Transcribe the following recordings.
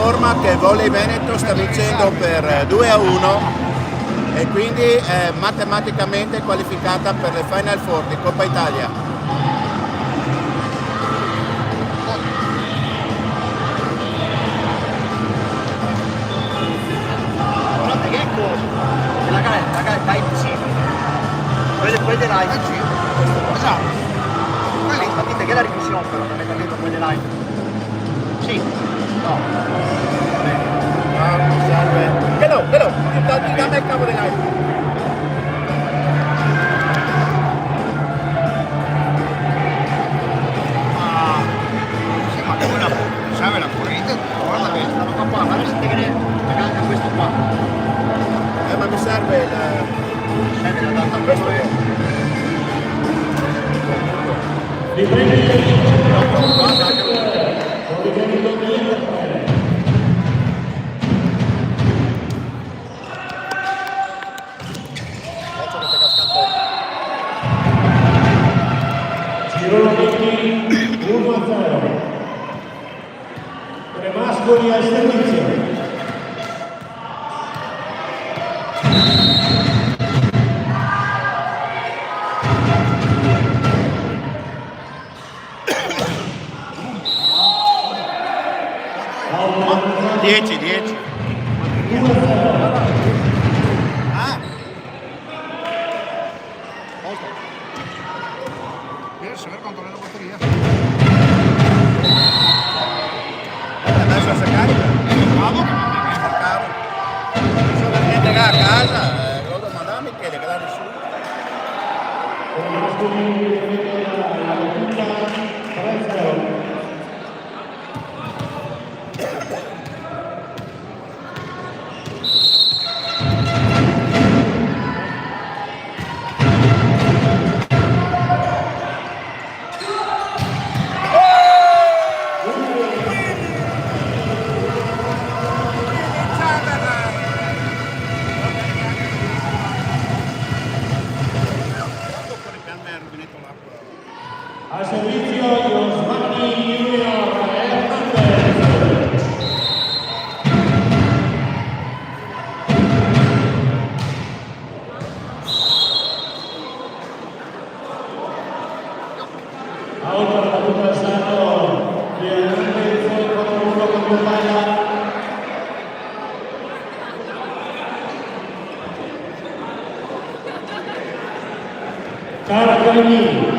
informa che il Volley Veneto sta vincendo per 2-1 e quindi è matematicamente qualificata per le Final Four di Coppa Italia. Guardate che cosa, la gara è impossibile. Quelle live, esatto. Capite che la revisione però non è capito quelle live. Sì, no. Salve. Hello, dammi il cavo di live. Sì, ma come la sai la corrente? Guarda che stava qua, ma vedete che ne anche questo qua. Ma mi serve il... Serve la data questo. Girone 1-0. Cremascoli al servizio. Dieci. Saber quanto è la batteria. Adesso si carica. Sono per niente a casa, lo domanda a Michele che l'ha ricevuto. Al servizio lo Smani Junior Hernandez. Out per la tutta Sano di Hernandez 4-1 contro Italia. Caracani.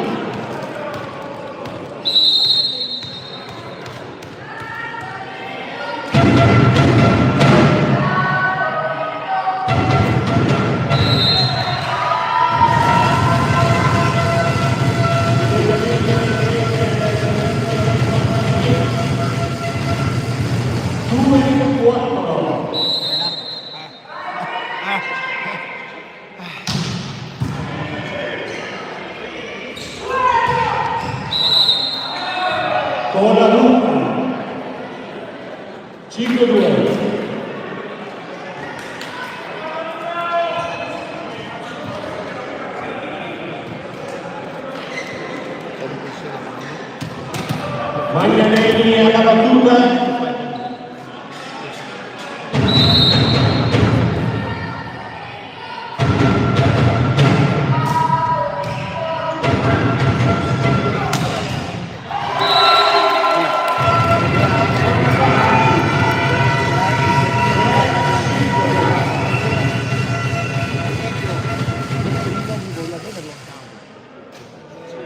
Con la Luca 5-2. Maglianelli alla battuta.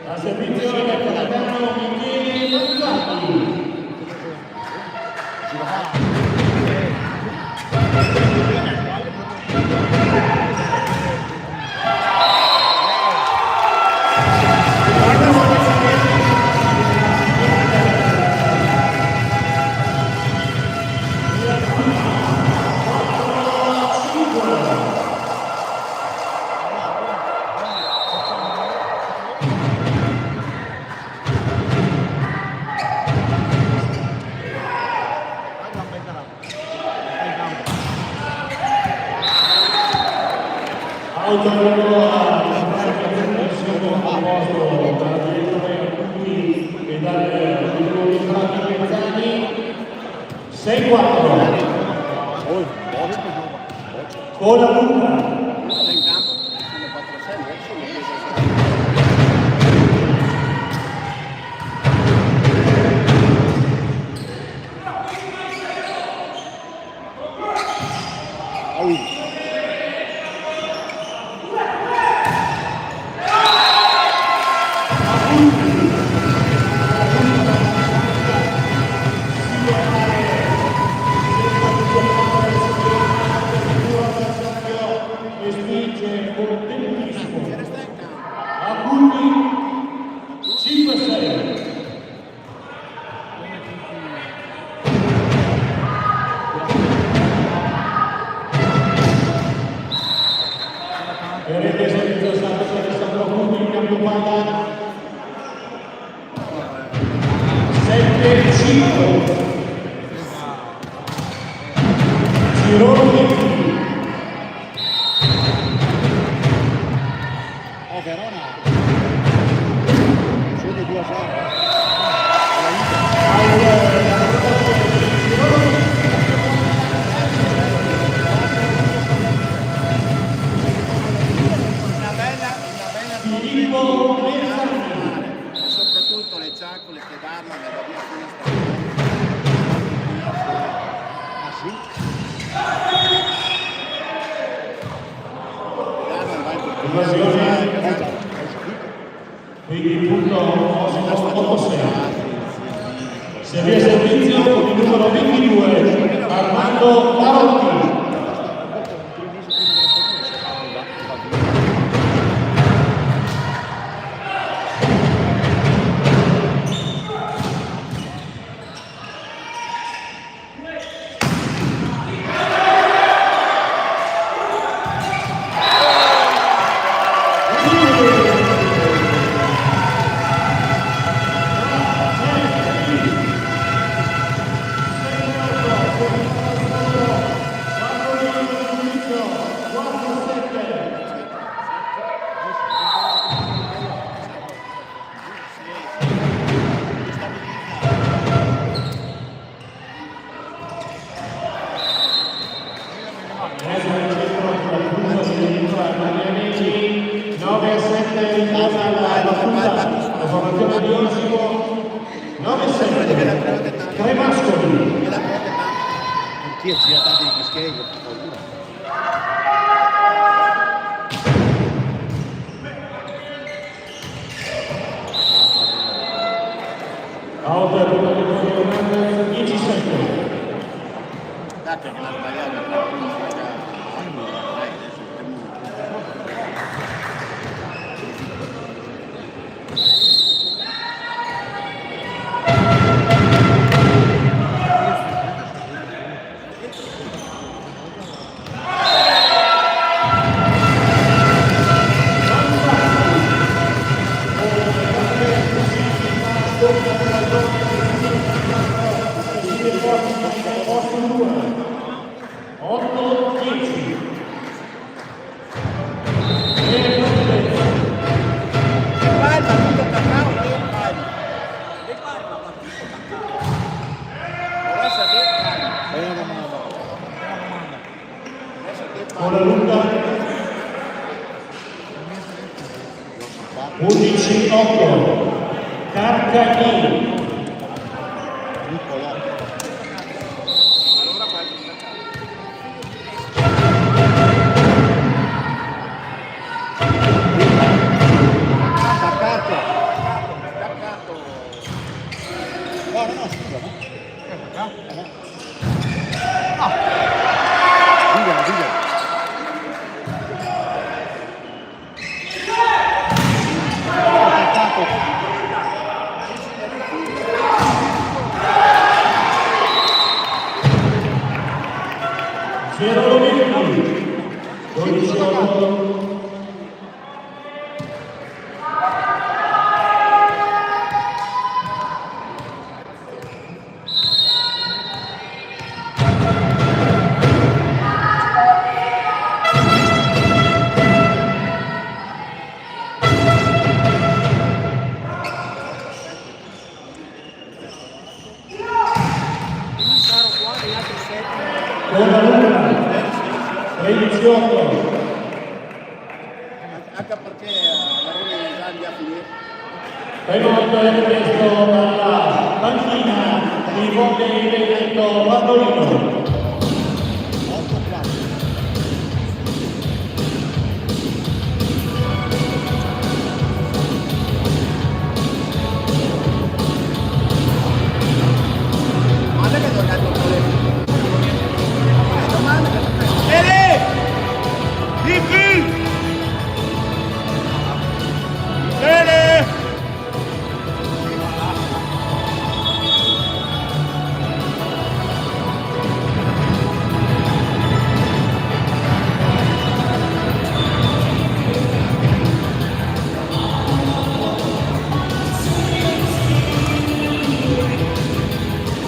A servizio del capitano Michele Manzatti. Autonomo a secondo posto da Diego e dalle Pezzani 6-4. Cola Luca. Sono in campo, sono 4-6, adesso sono preso. E spinge con tempismo. Si resta in campo. A punti 5-6. E rete servizio stato per Alessandro Punti in cambio palla 7-5. Girone 20. Verona solo 2-0. Filippo Mezzanini. E soprattutto le ciaccole che danno nella via sinistra. Ah sì? Danno vai per Evasione. Quindi punto 8-6. Serie servizio con il numero 22 Armando Marotti. Tre mascoli. Anch'io ci ha dato i fischietti, per paura. Out per il 17. Date che l'ha sbagliato. Cola Luca 11-8 Carcagni. Zero 12-8. Penoto è preso dalla panchina di Volley Veneto Bandolino.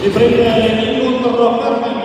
Si prende il punto Fermani.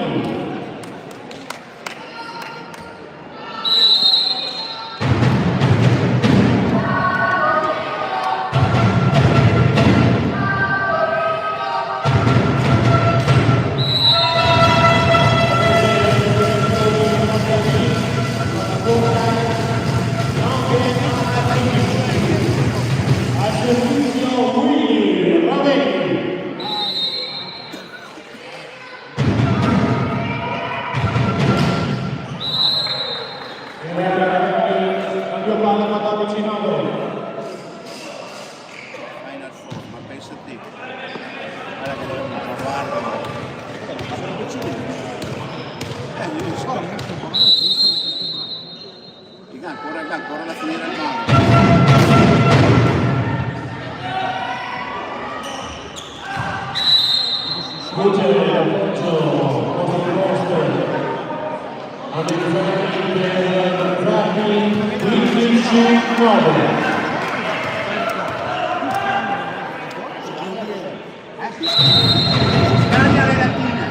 Ancora la finire il mano. Scusa l'appoggio posto ad Zaki 15-9. Scaglia le latine.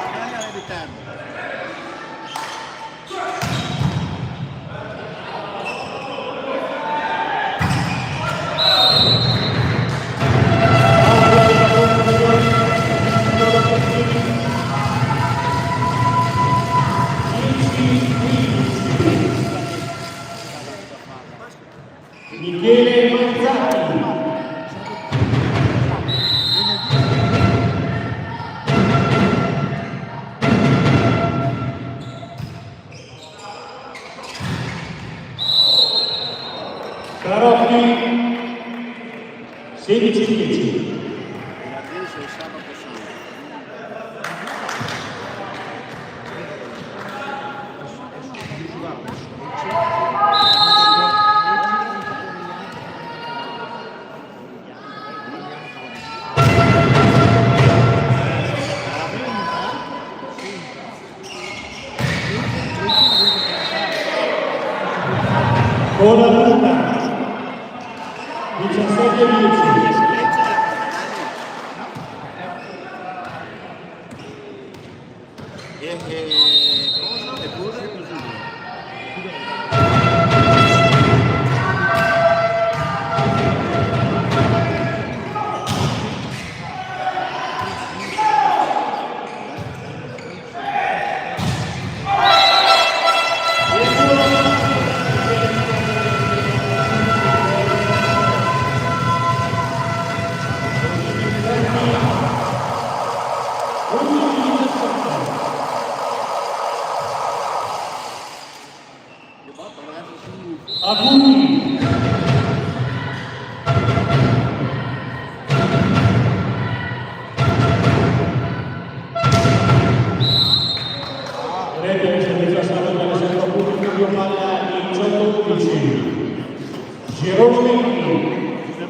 Scaglia le viterbo. Michele Mazzatti. Carotti 16-10. Con la punta 17-10. E pure così. Auguri. Vedete che c'è già stato nel centro pubblico di Omaglia in 111. Gironi.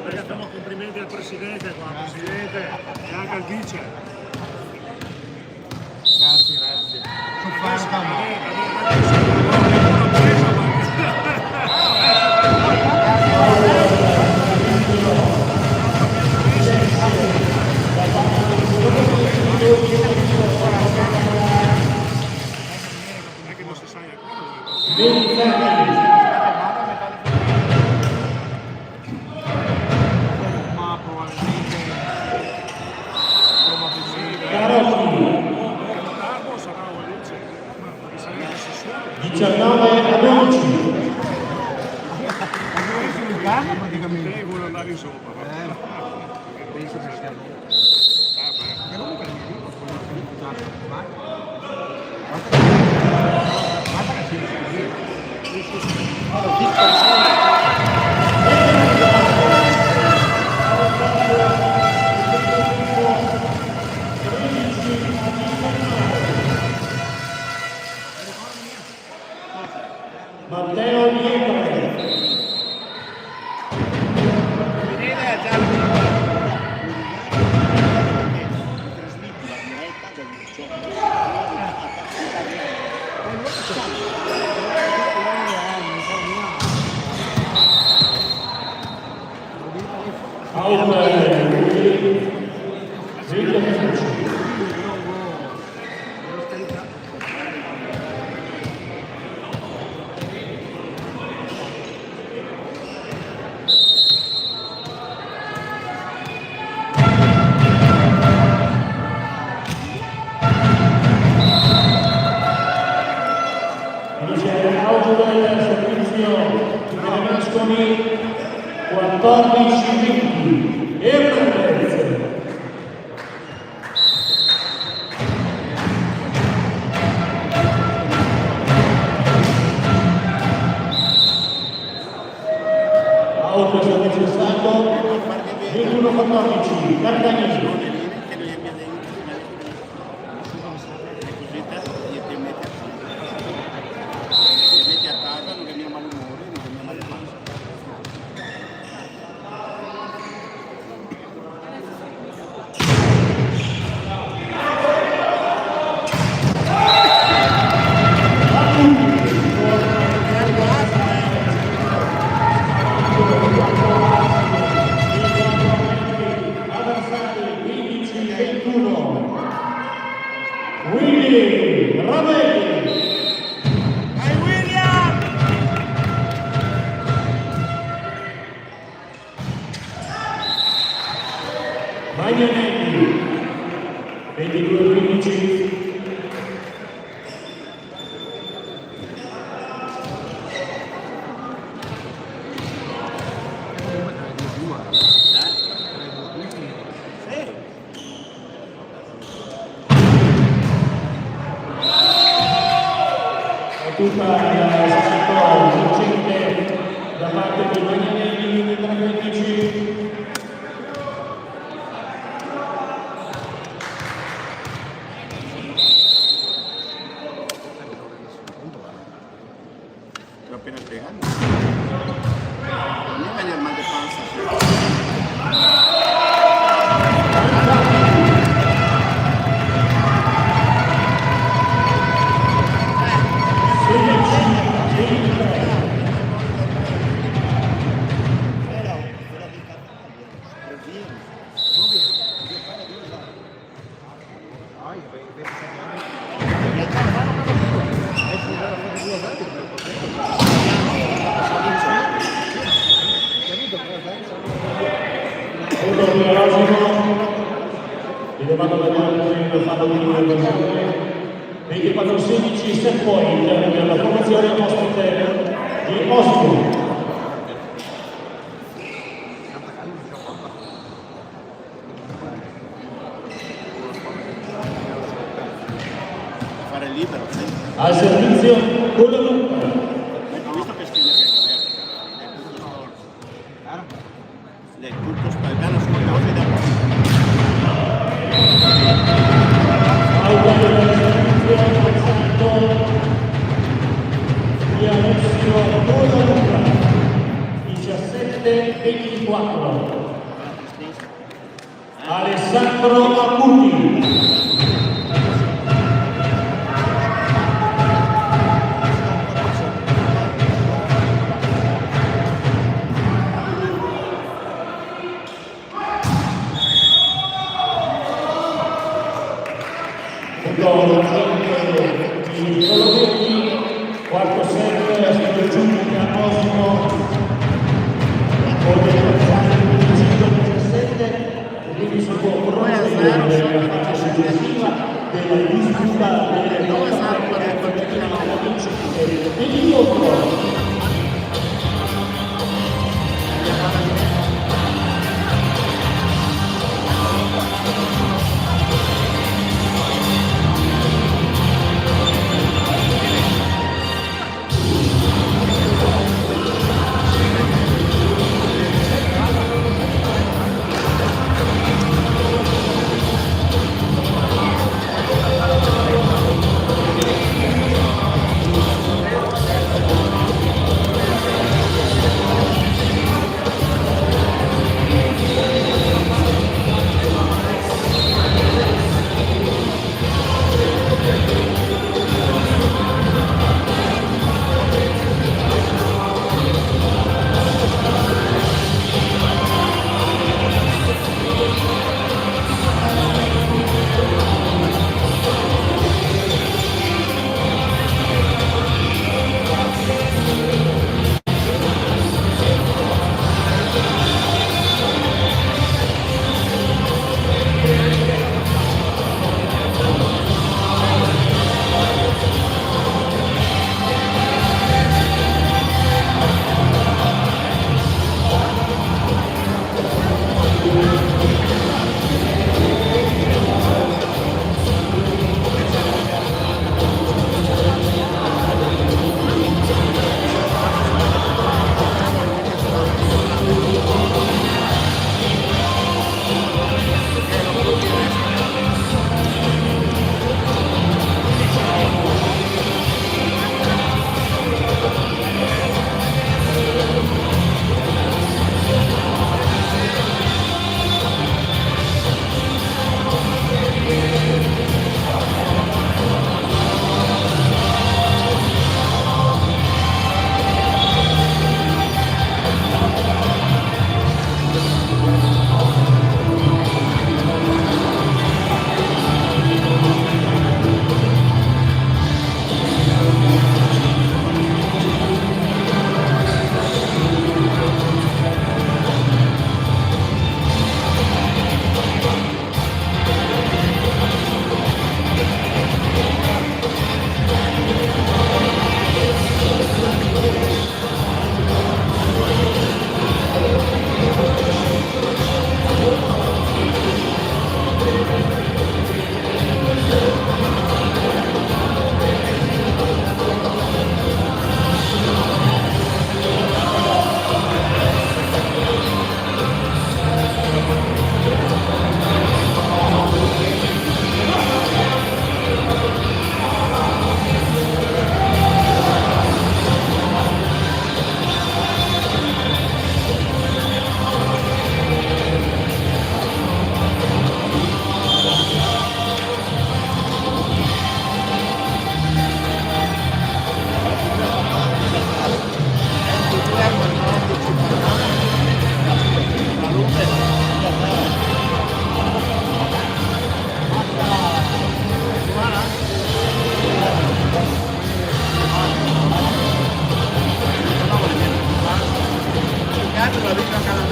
Facciamo complimenti al Presidente qua, Presidente e anche al Vice. Grazie, grazie. Non è che non si sa ancora. Ma probabilmente Tardo sarà un Vice, perché sarebbe 19-12. casa praticamente. Te vuole andare sopra. Penso che sia lui. Perché comunque non mi dico quello che mi butta. Guarda che si riesce a dire. Matteo Niente. Berlusconi 14-20 Hernandez. Auto servizio stato 21-14 Cartagnini. Willy Ravelli. Vai William! Magnanelli 22-15. Tutta la seconda vincente da parte di Magnanelli 23-15. L'ho appena spiegato. Non mi viene il mal di pancia. Rilevato da Gianni fatto di un'inversione 24-16 set point per la formazione ospite di Osimo. Fare libero, sì. Al servizio con la lunga. Ho visto che scrive che è tutto spaldato sulle cose da di Alessio Colaluca 17-24. Alessandro Acuti. Quarto set, Silvio Giudica, Osimo, con il 25-17, e quindi si può proseguire nella fase successiva della disputa delle nostre partite vincente e di contro.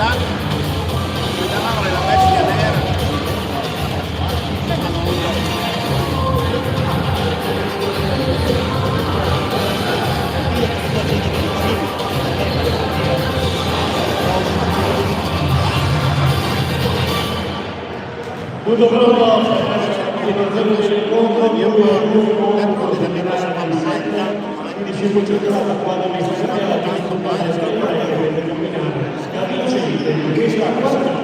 là, guidavano la bestia nera. Tutto pronto, continuazione dell'incontro, quindi si può cercare la quadra di società la campagna per camminare, scavincente, che sta qua.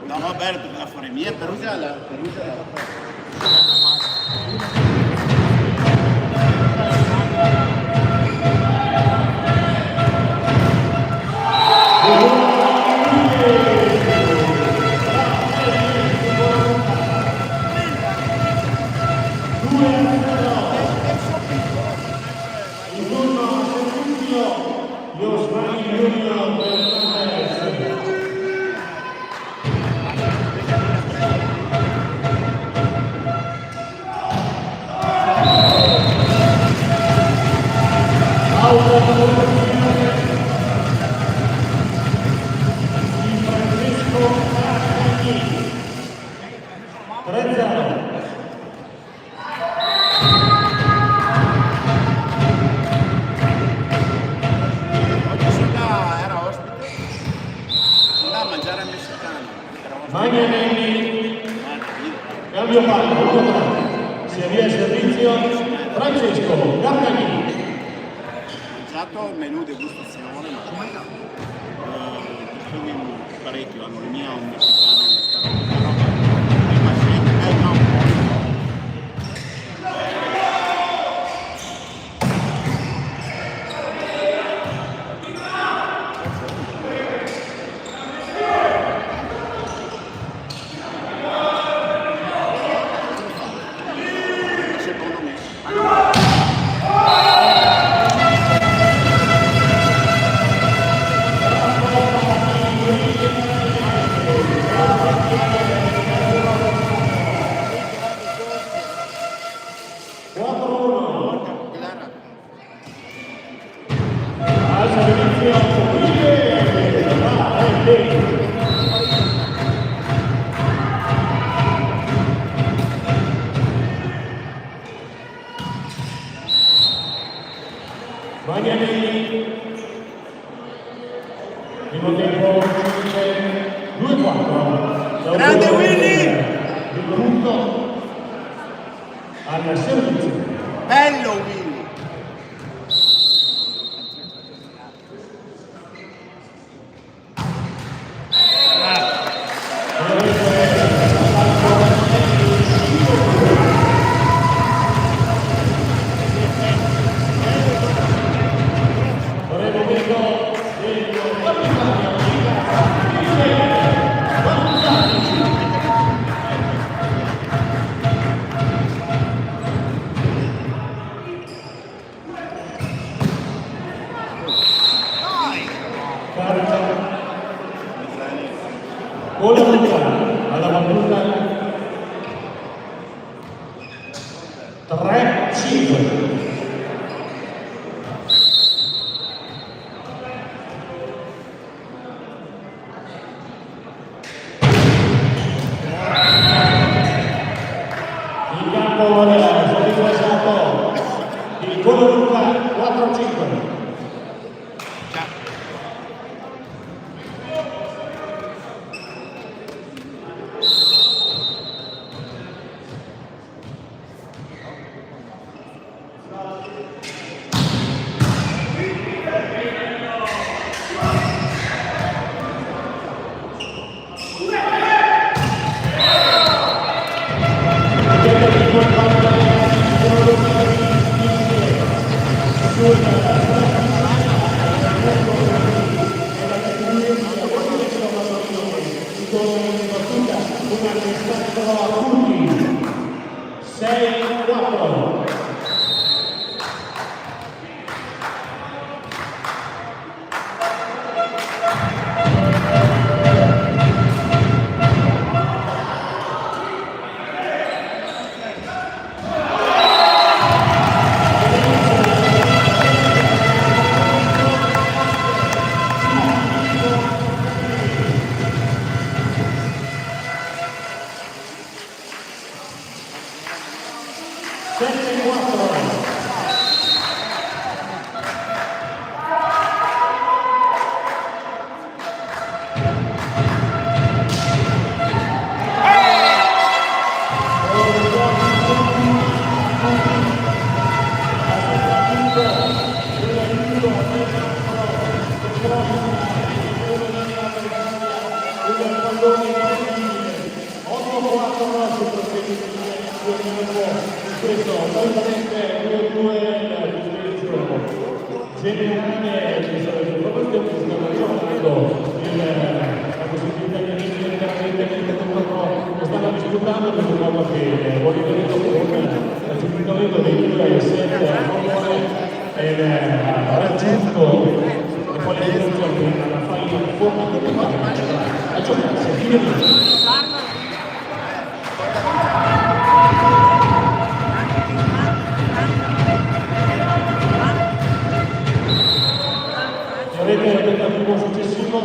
No, vabbè, la fare mia, Perugia la... Cambio palco, si avvia il servizio Francesco Cartagini. Mangiato il menù degustazione, ma parecchio, hanno il mio un messicano, ma gente, no. Bagnanelli, primo tempo 2-4. Grande Willy! Il punto al servizio. Bello Willy! Con la alla battuta 3-5. In campo servizio esatto il Coloruca 4-5. Good. 7-4. Avete il tentativo successivo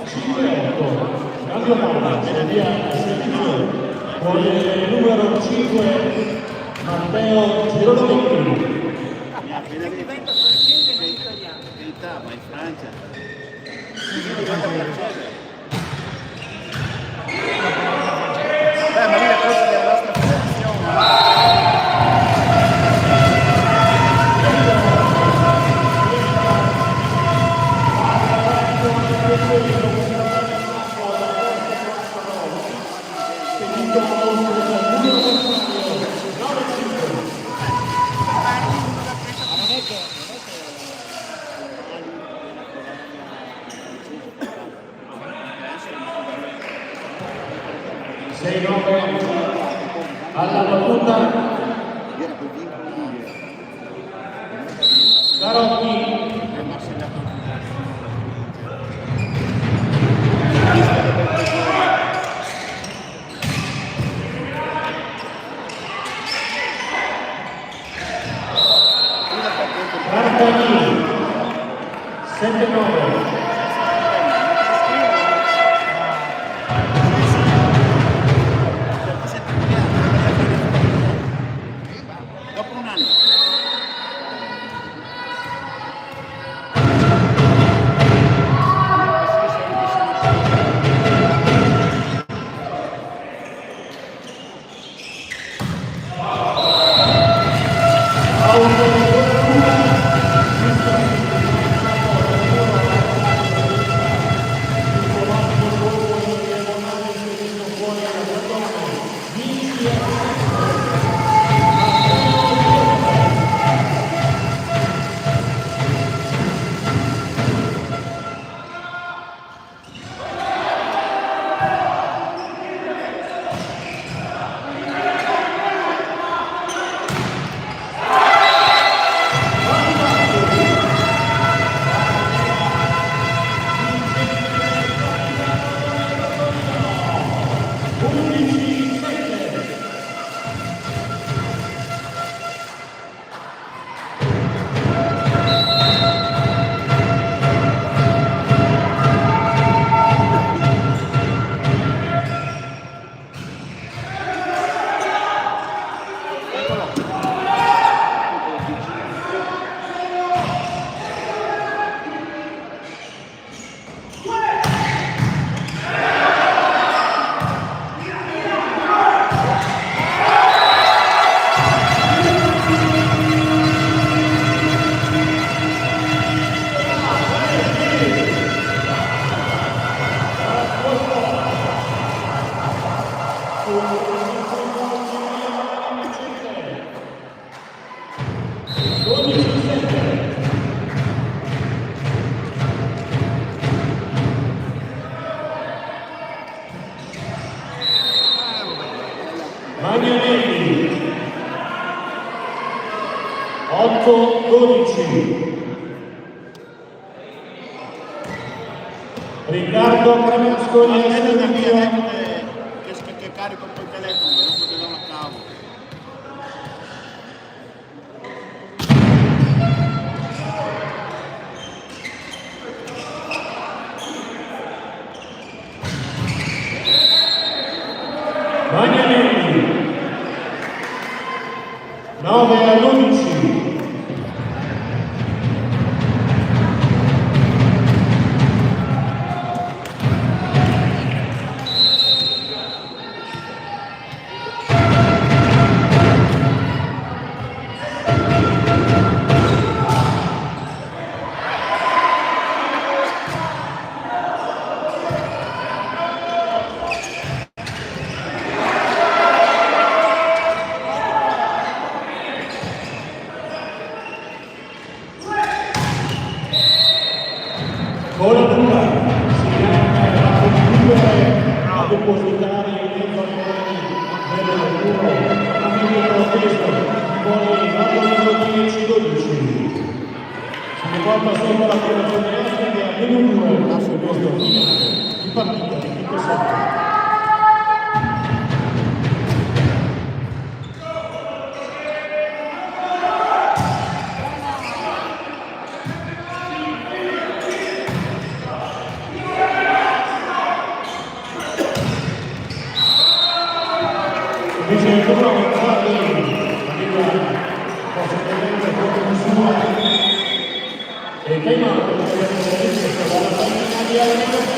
5-8, cambio palla, via servizio, con il numero 5 Matteo Girolomini. Ma in Francia ma lì è cosa della nostra federazione. Alla battuta Carotti. Martani 7-9. 8-12. Riccardo Cramascoli a servizio. Che carico col telefono, non so che da una cavo. Magnanelli 9-12. Con la dura si chiama a concludere a depositare il valore del turno a minuto questo poi Napoli 10-12 si porta sopra la formazione estera a minuto sul posto finale di partita di quinto set. Invece il turno avanzato posso prendere proprio nessuno e prima dalla famiglia di Alessandro.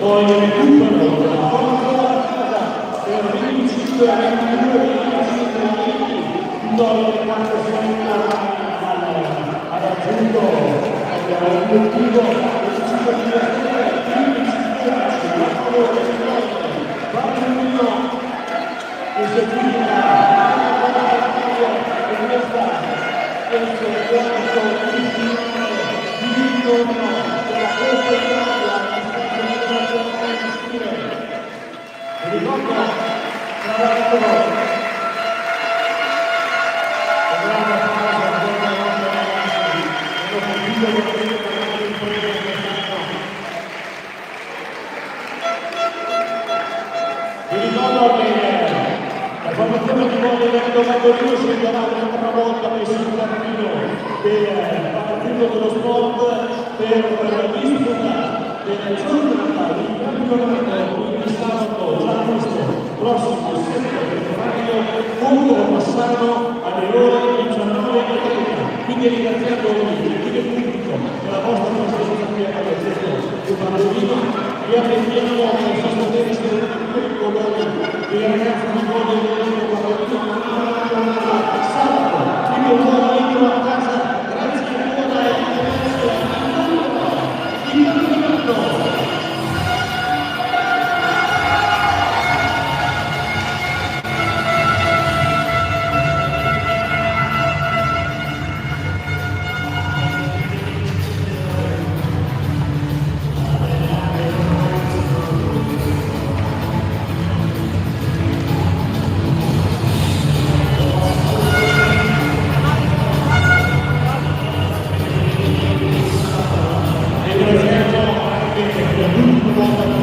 poi recupero della forza per 25 a 22 Vittorio di quanto ha raggiunto l'obiettivo Vi ricordo che la formazione di Movimento Maggiorino si è un'altra volta messo in cammino del partito dello sport per la disputa della giornata di campionato, quindi sabato, già questo prossimo 7 febbraio, contro Massano alle ore 19:30. Quindi ringraziando il gentile pubblico della vostra presenza qui a Palazzetto di Pandolino, vi attendiamo per sostenere sicuramente il colore dei ragazzi di Movimento Maggiorino sabato, quindi un po' dentro a casa, grazie ancora e ringraziamo anche per l'ultima volta